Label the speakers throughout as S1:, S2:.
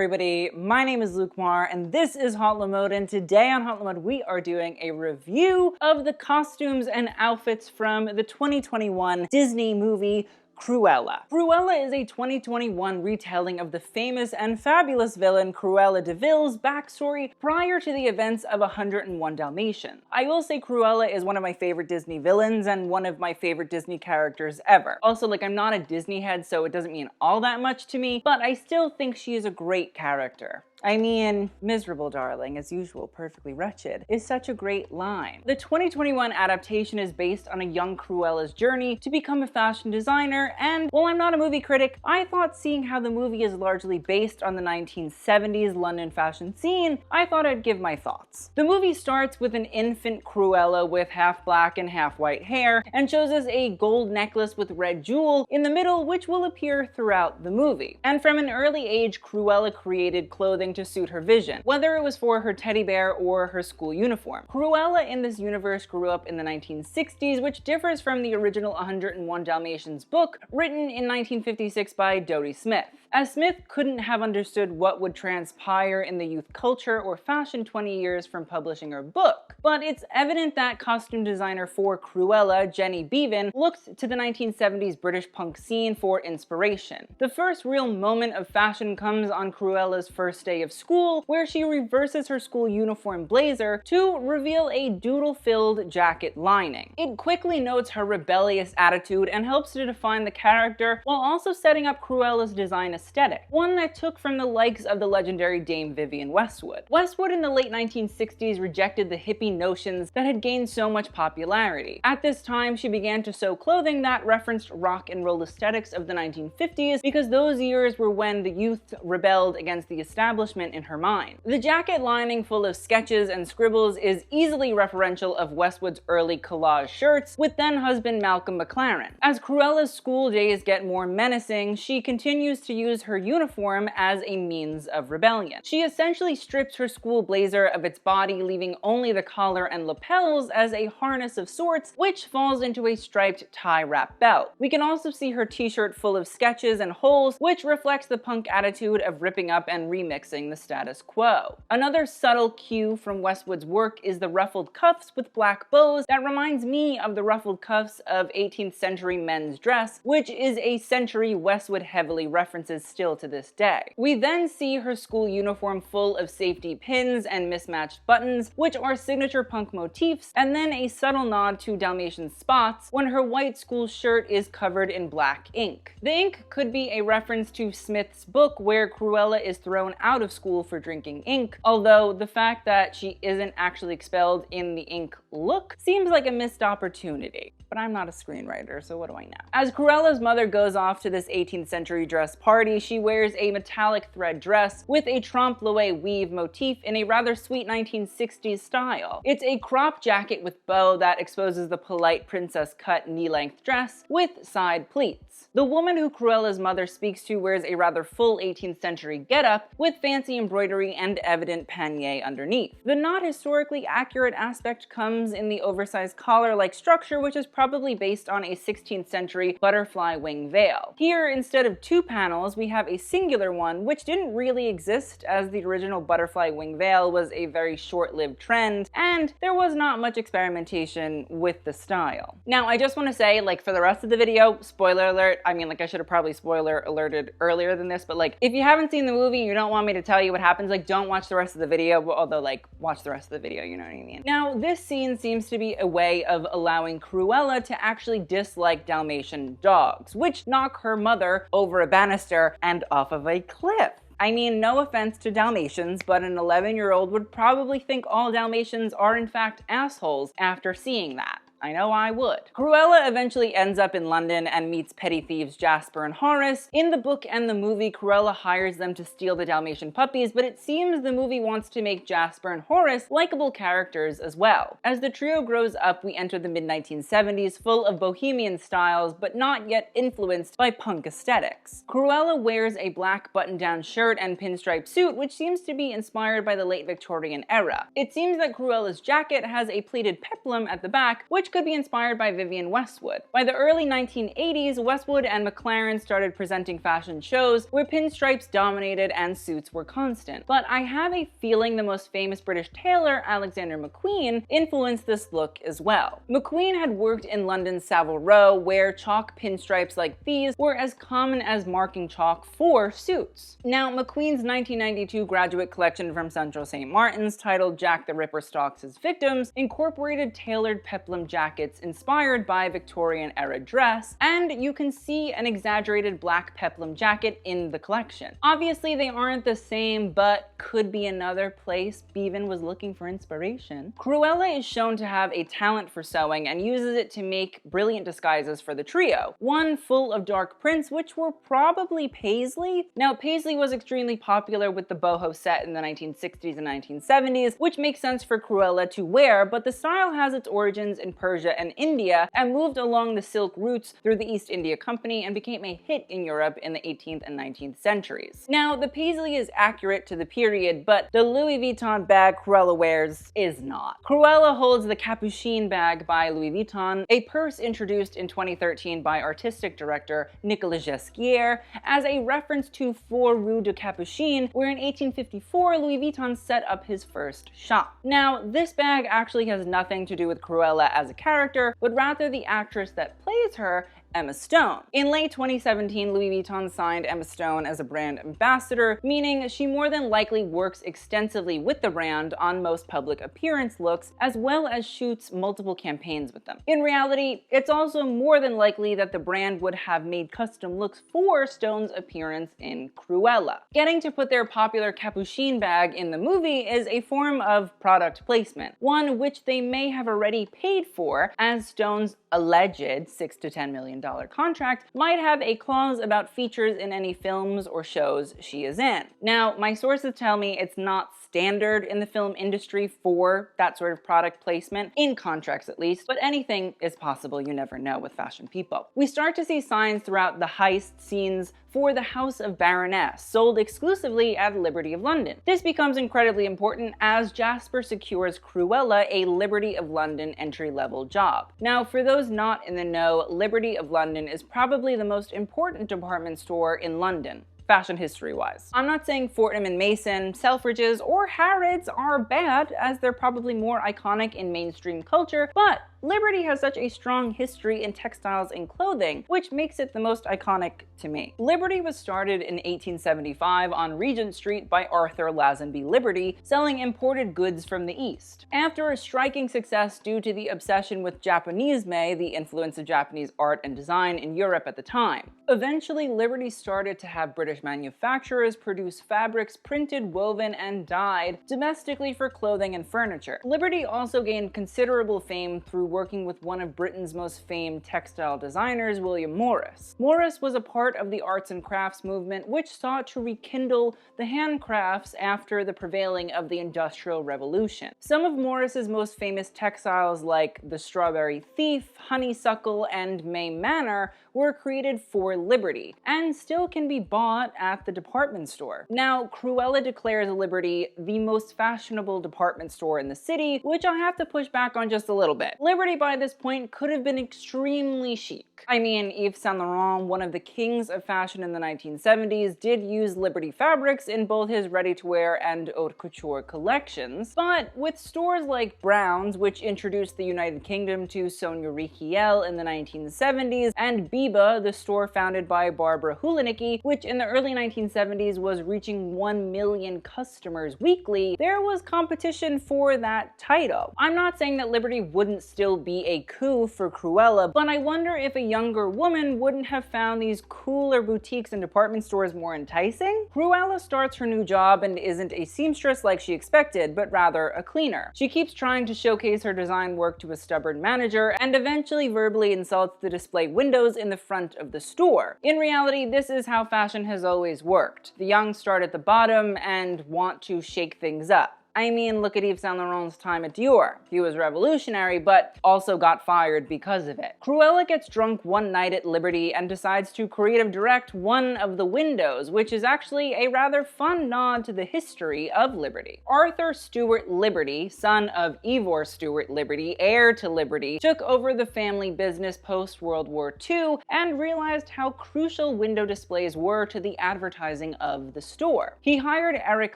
S1: everybody, my name is Luke Mar and this is Hot Lamode, and today on Hot Lamode we are doing a review of the costumes and outfits from the 2021 Disney movie Cruella. Cruella is a 2021 retelling of the famous and fabulous villain Cruella De Vil's backstory prior to the events of 101 Dalmatians. I will say Cruella is one of my favorite Disney villains and one of my favorite Disney characters ever. Also, I'm not a Disney head, so it doesn't mean all that much to me, but I still think she is a great character. I mean, miserable darling, as usual, perfectly wretched, is such a great line. The 2021 adaptation is based on a young Cruella's journey to become a fashion designer, and while I'm not a movie critic, I thought seeing how the movie is largely based on the 1970s London fashion scene, I thought I'd give my thoughts. The movie starts with an infant Cruella with half black and half white hair, and shows us a gold necklace with red jewel in the middle, which will appear throughout the movie. And from an early age, Cruella created clothing to suit her vision, whether it was for her teddy bear or her school uniform. Cruella in this universe grew up in the 1960s, which differs from the original 101 Dalmatians book written in 1956 by Dodie Smith, as Smith couldn't have understood what would transpire in the youth culture or fashion 20 years from publishing her book. But it's evident that costume designer for Cruella, Jenny Beavan, looked to the 1970s British punk scene for inspiration. The first real moment of fashion comes on Cruella's first day of school, where she reverses her school uniform blazer to reveal a doodle-filled jacket lining. It quickly notes her rebellious attitude and helps to define the character while also setting up Cruella's design aesthetic, one that took from the likes of the legendary Dame Vivienne Westwood. Westwood in the late 1960s rejected the hippie notions that had gained so much popularity. At this time, she began to sew clothing that referenced rock and roll aesthetics of the 1950s because those years were when the youth rebelled against the establishment in her mind. The jacket lining full of sketches and scribbles is easily referential of Westwood's early collage shirts with then-husband Malcolm McLaren. As Cruella's school days get more menacing, she continues to use her uniform as a means of rebellion. She essentially strips her school blazer of its body, leaving only the collar and lapels as a harness of sorts, which falls into a striped tie wrap belt. We can also see her t-shirt full of sketches and holes, which reflects the punk attitude of ripping up and remixing the status quo. Another subtle cue from Westwood's work is the ruffled cuffs with black bows that reminds me of the ruffled cuffs of 18th century men's dress, which is a century Westwood heavily references still to this day. We then see her school uniform full of safety pins and mismatched buttons, which are signature punk motifs, and then a subtle nod to Dalmatian spots when her white school shirt is covered in black ink. The ink could be a reference to Smith's book where Cruella is thrown out of school for drinking ink, although the fact that she isn't actually expelled in the ink look seems like a missed opportunity. But I'm not a screenwriter, so what do I know? As Cruella's mother goes off to this 18th century dress party, she wears a metallic thread dress with a trompe-l'oeil weave motif in a rather sweet 1960s style. It's a crop jacket with bow that exposes the polite princess cut knee-length dress with side pleats. The woman who Cruella's mother speaks to wears a rather full 18th century getup with fancy embroidery and evident panier underneath. The not historically accurate aspect comes in the oversized collar-like structure, which is probably based on a 16th century butterfly wing veil. Here, instead of two panels, we have a singular one, which didn't really exist as the original butterfly wing veil was a very short-lived trend, and there was not much experimentation with the style. Now, I just want to say, for the rest of the video, spoiler alert, I mean, I should have probably spoiler alerted earlier than this, but if you haven't seen the movie and you don't want me to tell you what happens, don't watch the rest of the video, although watch the rest of the video, you know what I mean? Now, this scene seems to be a way of allowing Cruella to actually dislike Dalmatian dogs, which knock her mother over a banister and off of a cliff. I mean, no offense to Dalmatians, but an 11-year-old would probably think all Dalmatians are in fact assholes after seeing that. I know I would. Cruella eventually ends up in London and meets petty thieves Jasper and Horace. In the book and the movie, Cruella hires them to steal the Dalmatian puppies, but it seems the movie wants to make Jasper and Horace likable characters as well. As the trio grows up, we enter the mid-1970s full of bohemian styles, but not yet influenced by punk aesthetics. Cruella wears a black button-down shirt and pinstripe suit, which seems to be inspired by the late Victorian era. It seems that Cruella's jacket has a pleated peplum at the back, which which could be inspired by Vivienne Westwood. By the early 1980s, Westwood and McLaren started presenting fashion shows where pinstripes dominated and suits were constant. But I have a feeling the most famous British tailor, Alexander McQueen, influenced this look as well. McQueen had worked in London's Savile Row, where chalk pinstripes like these were as common as marking chalk for suits. Now, McQueen's 1992 graduate collection from Central St. Martin's, titled Jack the Ripper Stalks His Victims, incorporated tailored peplum jackets inspired by Victorian-era dress, and you can see an exaggerated black peplum jacket in the collection. Obviously, they aren't the same, but could be another place Bevan was looking for inspiration. Cruella is shown to have a talent for sewing and uses it to make brilliant disguises for the trio. One full of dark prints, which were probably Paisley. Now, Paisley was extremely popular with the boho set in the 1960s and 1970s, which makes sense for Cruella to wear, but the style has its origins in Persia and India and moved along the silk routes through the East India Company and became a hit in Europe in the 18th and 19th centuries. Now, the Paisley is accurate to the period, but the Louis Vuitton bag Cruella wears is not. Cruella holds the Capucine bag by Louis Vuitton, a purse introduced in 2013 by artistic director Nicolas Ghesquière as a reference to 4 Rue de Capucine, where in 1854 Louis Vuitton set up his first shop. Now, this bag actually has nothing to do with Cruella as a character, but rather the actress that plays her, Emma Stone. In late 2017, Louis Vuitton signed Emma Stone as a brand ambassador, meaning she more than likely works extensively with the brand on most public appearance looks, as well as shoots multiple campaigns with them. In reality, it's also more than likely that the brand would have made custom looks for Stone's appearance in Cruella. Getting to put their popular Capucine bag in the movie is a form of product placement, one which they may have already paid for, as Stone's alleged $6 to $10 million contract might have a clause about features in any films or shows she is in. Now, my sources tell me it's not standard in the film industry for that sort of product placement, in contracts at least, but anything is possible, you never know with fashion people. We start to see signs throughout the heist scenes for the House of Baroness, sold exclusively at Liberty of London. This becomes incredibly important as Jasper secures Cruella a Liberty of London entry-level job. Now, for those not in the know, Liberty of London is probably the most important department store in London, fashion history-wise. I'm not saying Fortnum & Mason, Selfridges, or Harrods are bad, as they're probably more iconic in mainstream culture, but Liberty has such a strong history in textiles and clothing, which makes it the most iconic to me. Liberty was started in 1875 on Regent Street by Arthur Lazenby Liberty, selling imported goods from the East. After a striking success due to the obsession with Japanisme, the influence of Japanese art and design in Europe at the time. Eventually, Liberty started to have British manufacturers produce fabrics printed, woven, and dyed domestically for clothing and furniture. Liberty also gained considerable fame through working with one of Britain's most famed textile designers, William Morris. Morris was a part of the arts and crafts movement, which sought to rekindle the handcrafts after the prevailing of the Industrial Revolution. Some of Morris's most famous textiles, like the Strawberry Thief, Honeysuckle, and May Manor, were created for Liberty, and still can be bought at the department store. Now, Cruella declares Liberty the most fashionable department store in the city, which I'll have to push back on just a little bit. Liberty by this point could have been extremely chic. I mean, Yves Saint Laurent, one of the kings of fashion in the 1970s, did use Liberty fabrics in both his ready-to-wear and haute couture collections, but with stores like Brown's, which introduced the United Kingdom to Sonia Rykiel in the 1970s, and Biba, the store founded by Barbara Hulanicki, which in the early 1970s was reaching 1 million customers weekly, there was competition for that title. I'm not saying that Liberty wouldn't still be a coup for Cruella, but I wonder if a younger woman wouldn't have found these cooler boutiques and department stores more enticing. Cruella starts her new job and isn't a seamstress like she expected, but rather a cleaner. She keeps trying to showcase her design work to a stubborn manager and eventually verbally insults the display windows in the front of the store. In reality, this is how fashion has always worked. The young start at the bottom and want to shake things up. I mean, look at Yves Saint Laurent's time at Dior. He was revolutionary, but also got fired because of it. Cruella gets drunk one night at Liberty and decides to creative direct one of the windows, which is actually a rather fun nod to the history of Liberty. Arthur Stewart Liberty, son of Ivor Stewart Liberty, heir to Liberty, took over the family business post-World War II and realized how crucial window displays were to the advertising of the store. He hired Eric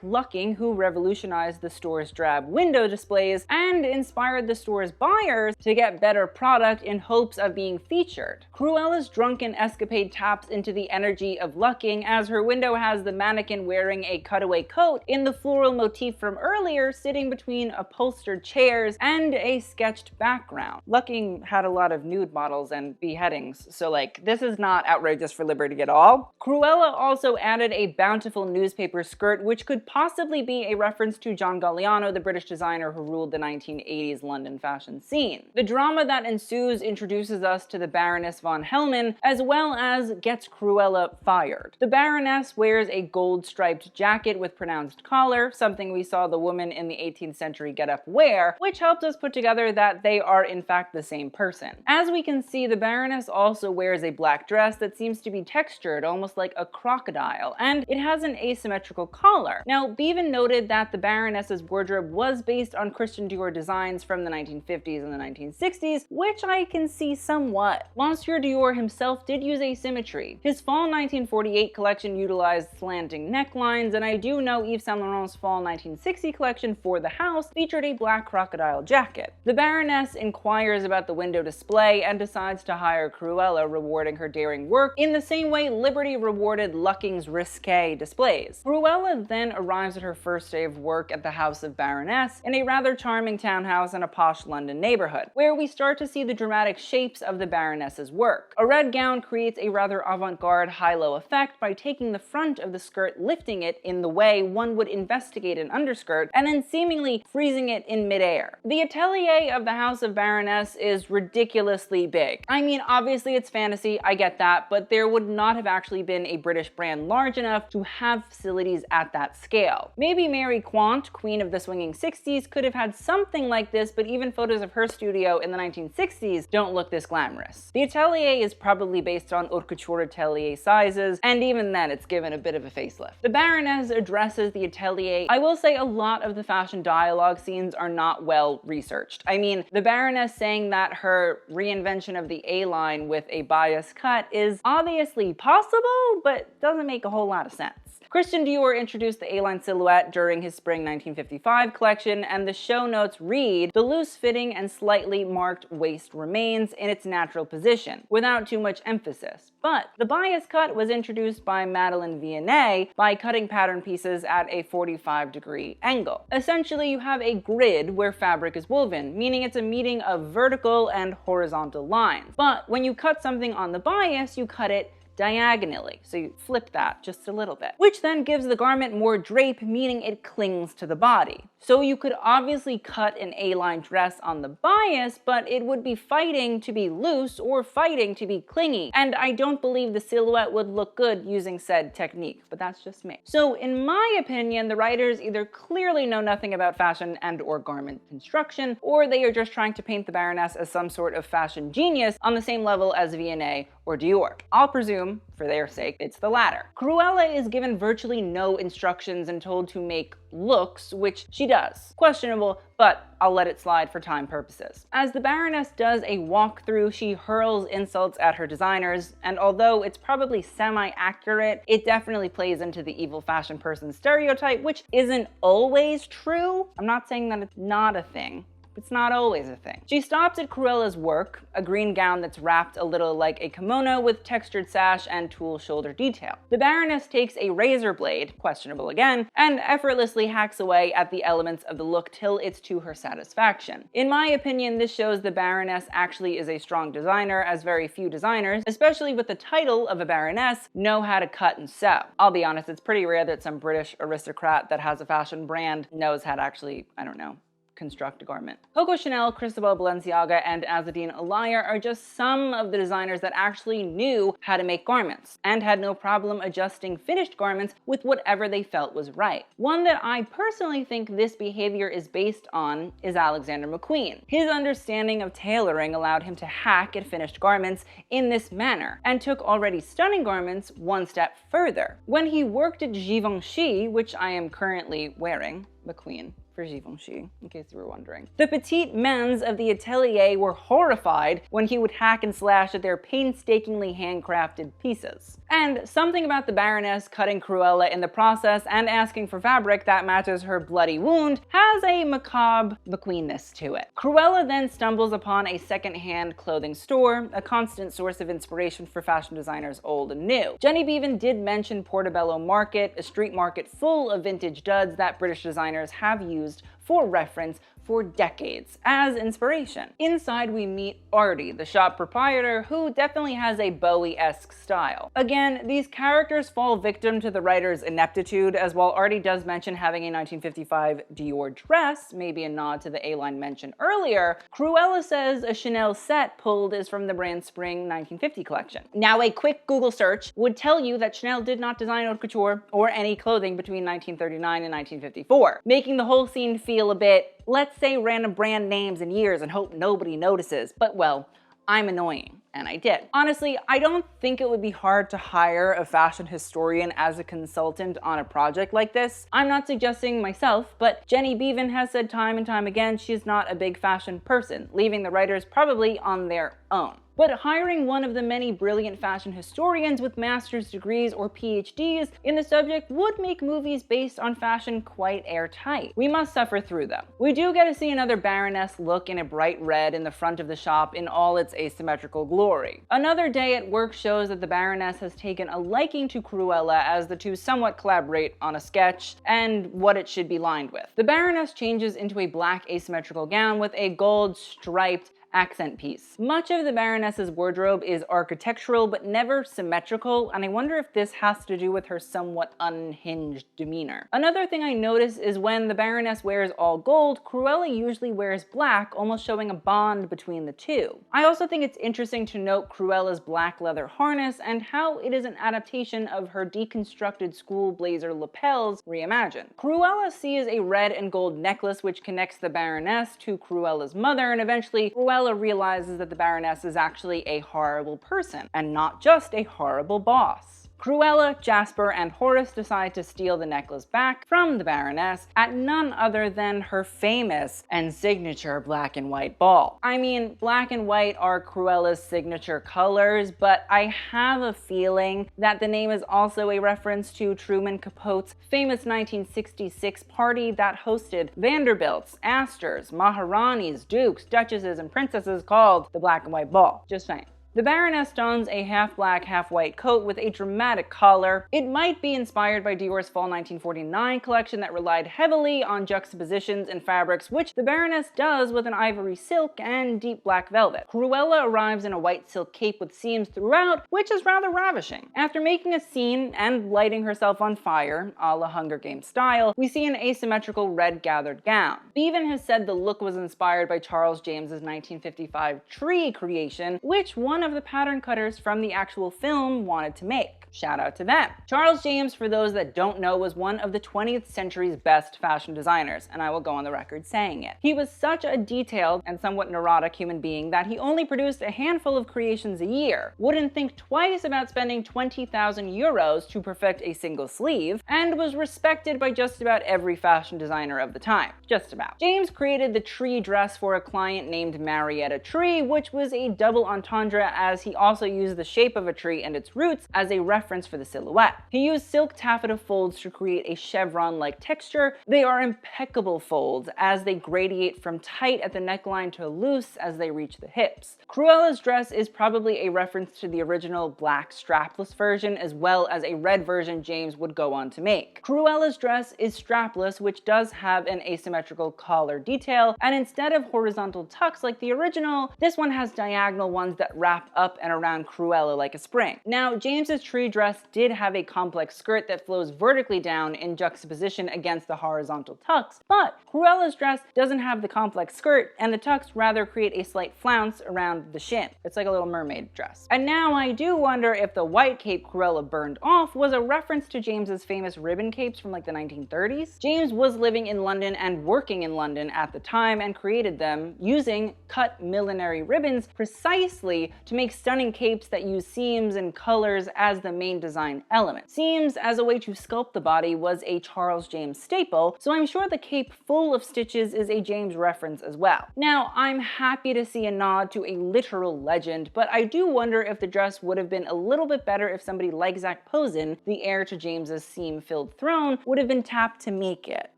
S1: Lucking, who revolutionized the store's drab window displays and inspired the store's buyers to get better product in hopes of being featured. Cruella's drunken escapade taps into the energy of Lucking, as her window has the mannequin wearing a cutaway coat in the floral motif from earlier sitting between upholstered chairs and a sketched background. Lucking had a lot of nude models and beheadings, so like, this is not outrageous for Liberty at all. Cruella also added a bountiful newspaper skirt, which could possibly be a reference to John Galliano, the British designer who ruled the 1980s London fashion scene. The drama that ensues introduces us to the Baroness Von Hellman, as well as gets Cruella fired. The Baroness wears a gold-striped jacket with pronounced collar, something we saw the woman in the 18th century get-up wear, which helps us put together that they are in fact the same person. As we can see, the Baroness also wears a black dress that seems to be textured, almost like a crocodile, and it has an asymmetrical collar. Now, Bevan noted that the Baroness's wardrobe was based on Christian Dior designs from the 1950s and the 1960s, which I can see somewhat. Monsieur Dior himself did use asymmetry. His fall 1948 collection utilized slanting necklines, and I do know Yves Saint Laurent's fall 1960 collection for the house featured a black crocodile jacket. The Baroness inquires about the window display and decides to hire Cruella, rewarding her daring work in the same way Liberty rewarded Lucking's risque displays. Cruella then arrives at her first day of work at the house of Baroness in a rather charming townhouse in a posh London neighborhood, where we start to see the dramatic shapes of the Baroness's work. A red gown creates a rather avant-garde high-low effect by taking the front of the skirt, lifting it in the way one would investigate an underskirt, and then seemingly freezing it in midair. The atelier of the house of Baroness is ridiculously big. I mean, obviously it's fantasy, I get that, but there would not have actually been a British brand large enough to have facilities at that scale. Maybe Mary Quant, queen of the swinging 60s, could have had something like this, but even photos of her studio in the 1960s don't look this glamorous. The atelier is probably based on haute couture atelier sizes, and even then it's given a bit of a facelift. The Baroness addresses the atelier. I will say a lot of the fashion dialogue scenes are not well researched. I mean, the Baroness saying that her reinvention of the A-line with a bias cut is obviously possible, but doesn't make a whole lot of sense. Christian Dior introduced the A-line silhouette during his spring 1955 collection, and the show notes read, "The loose-fitting and slightly marked waist remains in its natural position, without too much emphasis. But the bias cut was introduced by Madeleine Vianney by cutting pattern pieces at a 45-degree angle. Essentially, you have a grid where fabric is woven, meaning it's a meeting of vertical and horizontal lines. But when you cut something on the bias, you cut it diagonally, so you flip that just a little bit, which then gives the garment more drape, meaning it clings to the body. So you could obviously cut an A-line dress on the bias, but it would be fighting to be loose or fighting to be clingy, and I don't believe the silhouette would look good using said technique, but that's just me. So in my opinion, the writers either clearly know nothing about fashion and or garment construction, or they are just trying to paint the Baroness as some sort of fashion genius on the same level as Vianney or Dior. I'll presume, for their sake, it's the latter. Cruella is given virtually no instructions and told to make looks, which she does. Questionable, but I'll let it slide for time purposes. As the Baroness does a walkthrough, she hurls insults at her designers, and although it's probably semi-accurate, it definitely plays into the evil fashion person stereotype, which isn't always true. I'm not saying that it's not a thing. It's not always a thing. She stops at Cruella's work, a green gown that's wrapped a little like a kimono with textured sash and tulle shoulder detail. The Baroness takes a razor blade, questionable again, and effortlessly hacks away at the elements of the look till it's to her satisfaction. In my opinion, this shows the Baroness actually is a strong designer, as very few designers, especially with the title of a Baroness, know how to cut and sew. I'll be honest, it's pretty rare that some British aristocrat that has a fashion brand knows how to actually, I don't know, construct a garment. Coco Chanel, Cristobal Balenciaga, and Azzedine Alaïa are just some of the designers that actually knew how to make garments and had no problem adjusting finished garments with whatever they felt was right. One that I personally think this behavior is based on is Alexander McQueen. His understanding of tailoring allowed him to hack at finished garments in this manner and took already stunning garments one step further. When he worked at Givenchy, which I am currently wearing, McQueen for Givenchy, in case you were wondering. The petite mains of the atelier were horrified when he would hack and slash at their painstakingly handcrafted pieces. And something about the Baroness cutting Cruella in the process and asking for fabric that matches her bloody wound has a macabre McQueenness to it. Cruella then stumbles upon a second-hand clothing store, a constant source of inspiration for fashion designers old and new. Jenny Beavan did mention Portobello Market, a street market full of vintage duds that British designers have used for reference for decades as inspiration. Inside we meet Artie, the shop proprietor, who definitely has a Bowie-esque style. Again, these characters fall victim to the writer's ineptitude, as while Artie does mention having a 1955 Dior dress, maybe a nod to the A-line mentioned earlier, Cruella says a Chanel set pulled is from the brand's spring 1950 collection. Now, a quick Google search would tell you that Chanel did not design haute couture or any clothing between 1939 and 1954, making the whole scene feel a bit, let's say random brand names and years and hope nobody notices, but well, I'm annoying, and I did. Honestly, I don't think it would be hard to hire a fashion historian as a consultant on a project like this. I'm not suggesting myself, but Jenny Beavan has said time and time again she's not a big fashion person, leaving the writers probably on their own. But hiring one of the many brilliant fashion historians with master's degrees or PhDs in the subject would make movies based on fashion quite airtight. We must suffer through them. We do get to see another Baroness look in a bright red in the front of the shop in all its asymmetrical glory. Another day at work shows that the Baroness has taken a liking to Cruella as the two somewhat collaborate on a sketch and what it should be lined with. The Baroness changes into a black asymmetrical gown with a gold striped accent piece. Much of the Baroness's wardrobe is architectural but never symmetrical, and I wonder if this has to do with her somewhat unhinged demeanor. Another thing I notice is when the Baroness wears all gold, Cruella usually wears black, almost showing a bond between the two. I also think it's interesting to note Cruella's black leather harness and how it is an adaptation of her deconstructed school blazer lapels reimagined. Cruella sees a red and gold necklace which connects the Baroness to Cruella's mother, and eventually Cruella realizes that the Baroness is actually a horrible person, and not just a horrible boss. Cruella, Jasper, and Horace decide to steal the necklace back from the Baroness at none other than her famous and signature black and white ball. I mean, black and white are Cruella's signature colors, but I have a feeling that the name is also a reference to Truman Capote's famous 1966 party that hosted Vanderbilts, Astors, Maharanis, Dukes, Duchesses, and Princesses called the Black and White Ball. Just saying. The Baroness dons a half-black, half-white coat with a dramatic collar. It might be inspired by Dior's fall 1949 collection that relied heavily on juxtapositions and fabrics, which the Baroness does with an ivory silk and deep black velvet. Cruella arrives in a white silk cape with seams throughout, which is rather ravishing. After making a scene and lighting herself on fire, a la Hunger Games style, we see an asymmetrical red gathered gown. Beavan has said the look was inspired by Charles James's 1955 tree creation, which one of the pattern cutters from the actual film wanted to make. Shout out to them. Charles James, for those that don't know, was one of the 20th century's best fashion designers, and I will go on the record saying it. He was such a detailed and somewhat neurotic human being that he only produced a handful of creations a year, wouldn't think twice about spending 20,000 euros to perfect a single sleeve, and was respected by just about every fashion designer of the time. Just about. James created the tree dress for a client named Marietta Tree, which was a double entendre as he also used the shape of a tree and its roots as a reference for the silhouette. He used silk taffeta folds to create a chevron-like texture. They are impeccable folds as they gradiate from tight at the neckline to loose as they reach the hips. Cruella's dress is probably a reference to the original black strapless version, as well as a red version James would go on to make. Cruella's dress is strapless, which does have an asymmetrical collar detail, and instead of horizontal tucks like the original, this one has diagonal ones that wrap wrap up and around Cruella like a spring. Now, James's tree dress did have a complex skirt that flows vertically down in juxtaposition against the horizontal tucks, but Cruella's dress doesn't have the complex skirt, and the tucks rather create a slight flounce around the shin. It's like a little mermaid dress. And now I do wonder if the white cape Cruella burned off was a reference to James's famous ribbon capes from like the 1930s. James was living in London and working in London at the time and created them using cut millinery ribbons precisely to make stunning capes that use seams and colors as the main design element. Seams as a way to sculpt the body was a Charles James staple, so I'm sure the cape full of stitches is a James reference as well. Now, I'm happy to see a nod to a literal legend, but I do wonder if the dress would have been a little bit better if somebody like Zac Posen, the heir to James's seam-filled throne, would have been tapped to make it.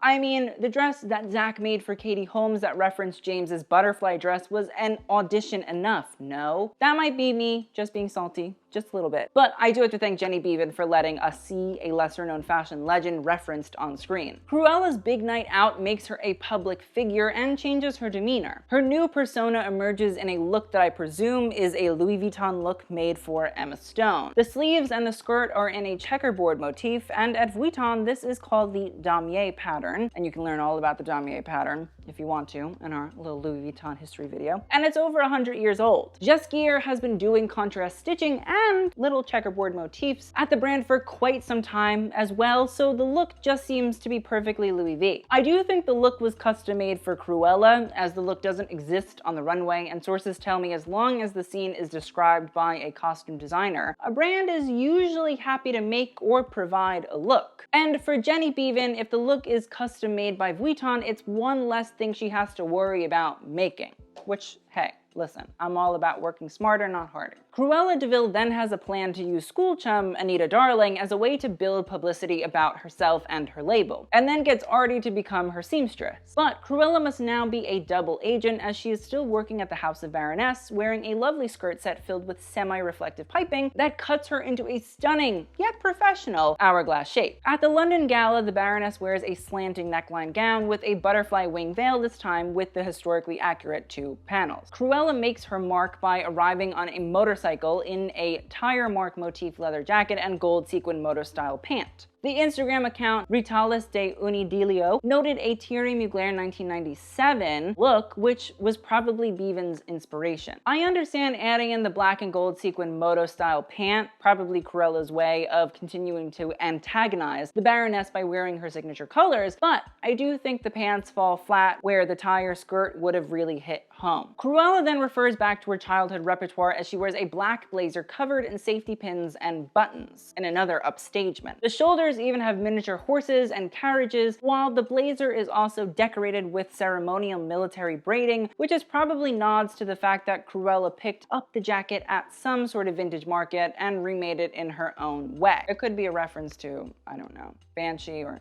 S1: I mean, the dress that Zac made for Katie Holmes that referenced James's butterfly dress was an audition enough, no? That might be me just being salty, just a little bit. But I do have to thank Jenny Beavan for letting us see a lesser-known fashion legend referenced on screen. Cruella's big night out makes her a public figure and changes her demeanor. Her new persona emerges in a look that I presume is a Louis Vuitton look made for Emma Stone. The sleeves and the skirt are in a checkerboard motif, and at Vuitton this is called the damier pattern, and you can learn all about the damier pattern if you want to in our little Louis Vuitton history video. And it's over 100 years old. Gesquier has been doing contrast stitching and little checkerboard motifs at the brand for quite some time as well, so the look just seems to be perfectly Louis V. I do think the look was custom made for Cruella, as the look doesn't exist on the runway, and sources tell me as long as the scene is described by a costume designer, a brand is usually happy to make or provide a look. And for Jenny Beavan, if the look is custom made by Vuitton, it's one less thing she has to worry about making, which, hey, listen, I'm all about working smarter, not harder. Cruella De Vil then has a plan to use school chum Anita Darling as a way to build publicity about herself and her label, and then gets Artie to become her seamstress. But Cruella must now be a double agent, as she is still working at the House of Baroness, wearing a lovely skirt set filled with semi-reflective piping that cuts her into a stunning, yet professional, hourglass shape. At the London Gala, the Baroness wears a slanting neckline gown with a butterfly wing veil, this time with the historically accurate two panels. Cruella makes her mark by arriving on a motorcycle in a tire mark motif leather jacket and gold sequin moto style pant. The Instagram account Ritalis de Unidilio noted a Thierry Mugler 1997 look, which was probably Beavan's inspiration. I understand adding in the black and gold sequin moto style pant, probably Cruella's way of continuing to antagonize the Baroness by wearing her signature colors, but I do think the pants fall flat where the tire skirt would have really hit home. Cruella then refers back to her childhood repertoire as she wears a black blazer covered in safety pins and buttons in another upstagement. The shoulders even have miniature horses and carriages, while the blazer is also decorated with ceremonial military braiding, which is probably nods to the fact that Cruella picked up the jacket at some sort of vintage market and remade it in her own way. It could be a reference to, I don't know, Banshee or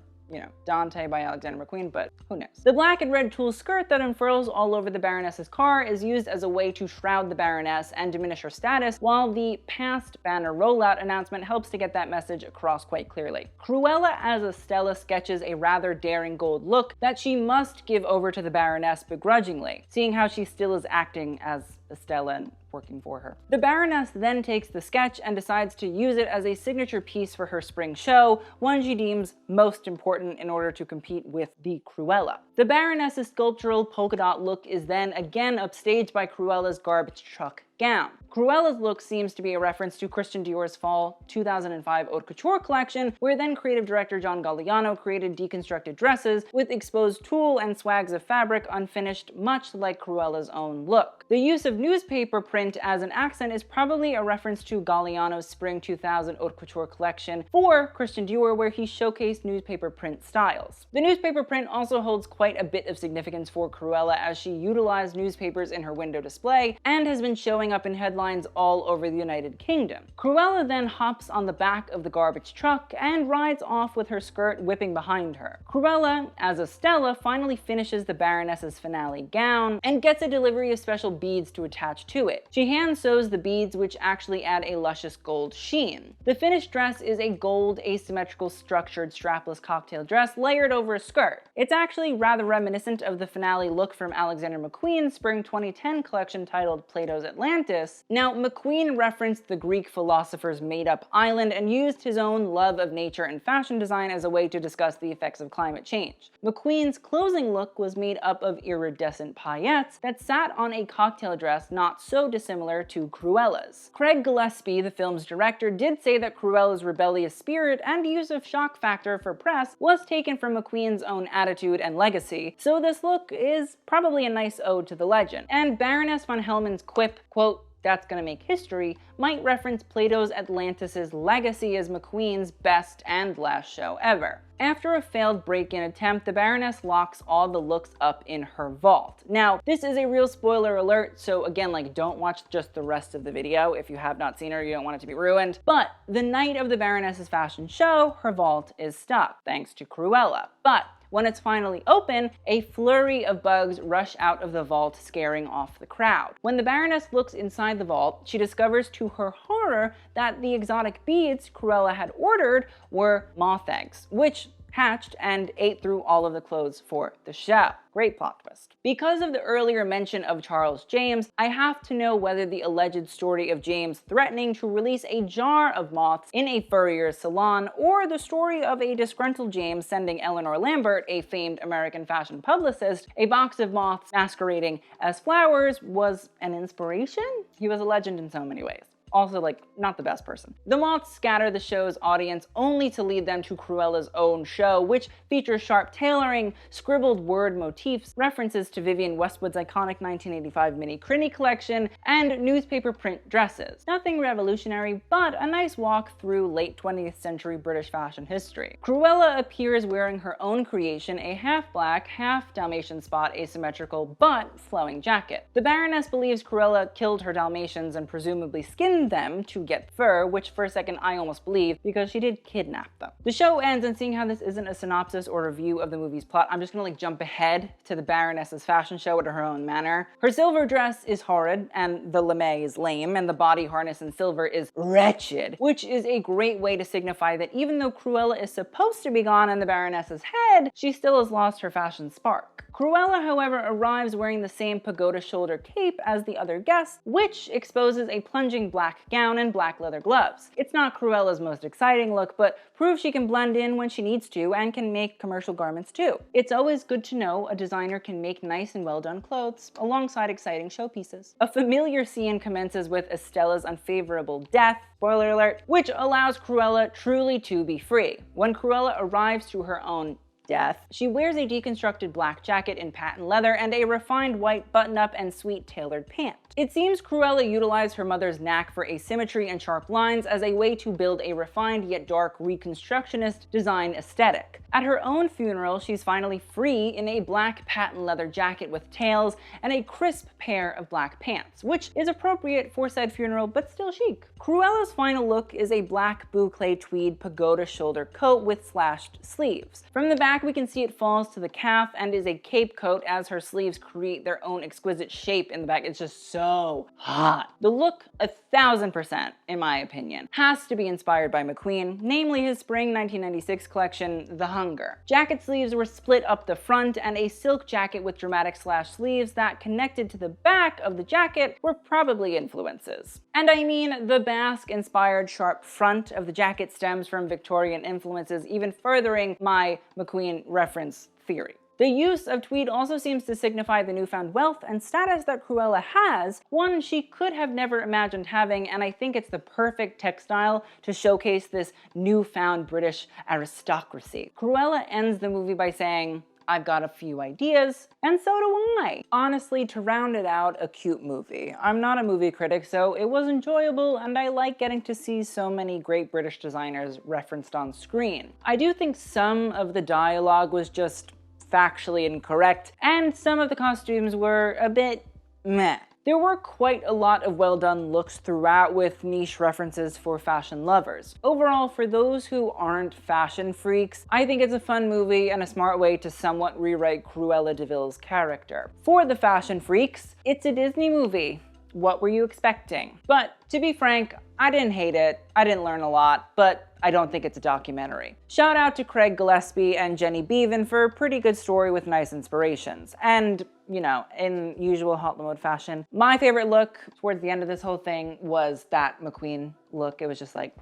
S1: Dante by Alexander McQueen, but who knows. The black and red tulle skirt that unfurls all over the Baroness's car is used as a way to shroud the Baroness and diminish her status, while the past banner rollout announcement helps to get that message across quite clearly. Cruella as Estella sketches a rather daring gold look that she must give over to the Baroness begrudgingly, seeing how she still is acting as Estella and working for her. The Baroness then takes the sketch and decides to use it as a signature piece for her spring show, one she deems most important in order to compete with the Cruella. The Baroness's sculptural polka dot look is then again upstaged by Cruella's garbage truck gown. Cruella's look seems to be a reference to Christian Dior's fall 2005 haute couture collection, where then creative director John Galliano created deconstructed dresses with exposed tulle and swags of fabric unfinished, much like Cruella's own look. The use of newspaper print as an accent is probably a reference to Galliano's spring 2000 haute couture collection for Christian Dior, where he showcased newspaper print styles. The newspaper print also holds quite a bit of significance for Cruella, as she utilized newspapers in her window display and has been showing up in headlines all over the United Kingdom. Cruella then hops on the back of the garbage truck and rides off with her skirt whipping behind her. Cruella, as Estella, finally finishes the Baroness's finale gown and gets a delivery of special beads to attach to it. She hand sews the beads, which actually add a luscious gold sheen. The finished dress is a gold asymmetrical structured strapless cocktail dress layered over a skirt. It's actually rather reminiscent of the finale look from Alexander McQueen's spring 2010 collection titled Plato's Atlantis, Atlantis. Now, McQueen referenced the Greek philosopher's made-up island and used his own love of nature and fashion design as a way to discuss the effects of climate change. McQueen's closing look was made up of iridescent paillettes that sat on a cocktail dress not so dissimilar to Cruella's. Craig Gillespie, the film's director, did say that Cruella's rebellious spirit and use of shock factor for press was taken from McQueen's own attitude and legacy, so this look is probably a nice ode to the legend. And Baroness Von Hellman's quip, quote, "That's gonna make history," might reference Plato's Atlantis' legacy as McQueen's best and last show ever. After a failed break-in attempt, the Baroness locks all the looks up in her vault. Now, this is a real spoiler alert, so again, don't watch just the rest of the video if you have not seen her, you don't want it to be ruined. But the night of the Baroness's fashion show, her vault is stuck, thanks to Cruella. But when it's finally open, a flurry of bugs rush out of the vault, scaring off the crowd. When the Baroness looks inside the vault, she discovers to her horror that the exotic beads Cruella had ordered were moth eggs, which hatched and ate through all of the clothes for the show. Great plot twist. Because of the earlier mention of Charles James, I have to know whether the alleged story of James threatening to release a jar of moths in a furrier's salon, or the story of a disgruntled James sending Eleanor Lambert, a famed American fashion publicist, a box of moths masquerading as flowers was an inspiration? He was a legend in so many ways. Also, not the best person. The moths scatter the show's audience only to lead them to Cruella's own show, which features sharp tailoring, scribbled word motifs, references to Vivienne Westwood's iconic 1985 mini Crinny collection, and newspaper print dresses. Nothing revolutionary, but a nice walk through late 20th century British fashion history. Cruella appears wearing her own creation, a half-black, half-Dalmatian spot asymmetrical but flowing jacket. The Baroness believes Cruella killed her Dalmatians and presumably skinned them to get fur, which for a second I almost believed because she did kidnap them. The show ends, and seeing how this isn't a synopsis or review of the movie's plot, I'm just gonna jump ahead to the Baroness's fashion show in her own manner. Her silver dress is horrid, and the lame is lame, and the body harness in silver is wretched, which is a great way to signify that even though Cruella is supposed to be gone in the Baroness's head, she still has lost her fashion spark. Cruella, however, arrives wearing the same pagoda shoulder cape as the other guests, which exposes a plunging black gown and black leather gloves. It's not Cruella's most exciting look, but proves she can blend in when she needs to and can make commercial garments too. It's always good to know a designer can make nice and well done clothes alongside exciting showpieces. A familiar scene commences with Estella's unfavorable death, spoiler alert, which allows Cruella truly to be free. When Cruella arrives to her own death, she wears a deconstructed black jacket in patent leather and a refined white button-up and sweet tailored pant. It seems Cruella utilized her mother's knack for asymmetry and sharp lines as a way to build a refined yet dark reconstructionist design aesthetic. At her own funeral, she's finally free in a black patent leather jacket with tails and a crisp pair of black pants, which is appropriate for said funeral but still chic. Cruella's final look is a black boucle tweed pagoda shoulder coat with slashed sleeves. From the back, we can see it falls to the calf and is a cape coat as her sleeves create their own exquisite shape in the back. It's just so hot. The look, 1000%, in my opinion, has to be inspired by McQueen, namely his spring 1996 collection, The Hunger. Jacket sleeves were split up the front, and a silk jacket with dramatic slash sleeves that connected to the back of the jacket were probably influences. And I mean, the basque-inspired sharp front of the jacket stems from Victorian influences, even furthering my McQueen reference theory. The use of tweed also seems to signify the newfound wealth and status that Cruella has, one she could have never imagined having, and I think it's the perfect textile to showcase this newfound British aristocracy. Cruella ends the movie by saying, "I've got a few ideas, and so do I." Honestly, to round it out, a cute movie. I'm not a movie critic, so it was enjoyable, and I like getting to see so many great British designers referenced on screen. I do think some of the dialogue was just factually incorrect, and some of the costumes were a bit meh. There were quite a lot of well-done looks throughout with niche references for fashion lovers. Overall, for those who aren't fashion freaks, I think it's a fun movie and a smart way to somewhat rewrite Cruella De Vil's character. For the fashion freaks, it's a Disney movie. What were you expecting? But to be frank, I didn't hate it. I didn't learn a lot, but I don't think it's a documentary. Shout out to Craig Gillespie and Jenny Beavan for a pretty good story with nice inspirations. And, you know, in usual Hot Mode fashion, my favorite look towards the end of this whole thing was that McQueen look. It was just like,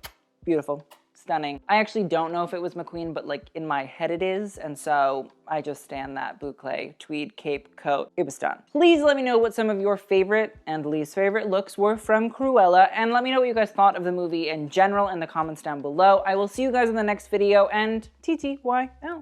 S1: beautiful. Stunning. I actually don't know if it was McQueen, but like in my head it is, and so I just stand that boucle tweed cape coat. It was done. Please let me know what some of your favorite and least favorite looks were from Cruella, and let me know what you guys thought of the movie in general in the comments down below. I will see you guys in the next video, and TTYL.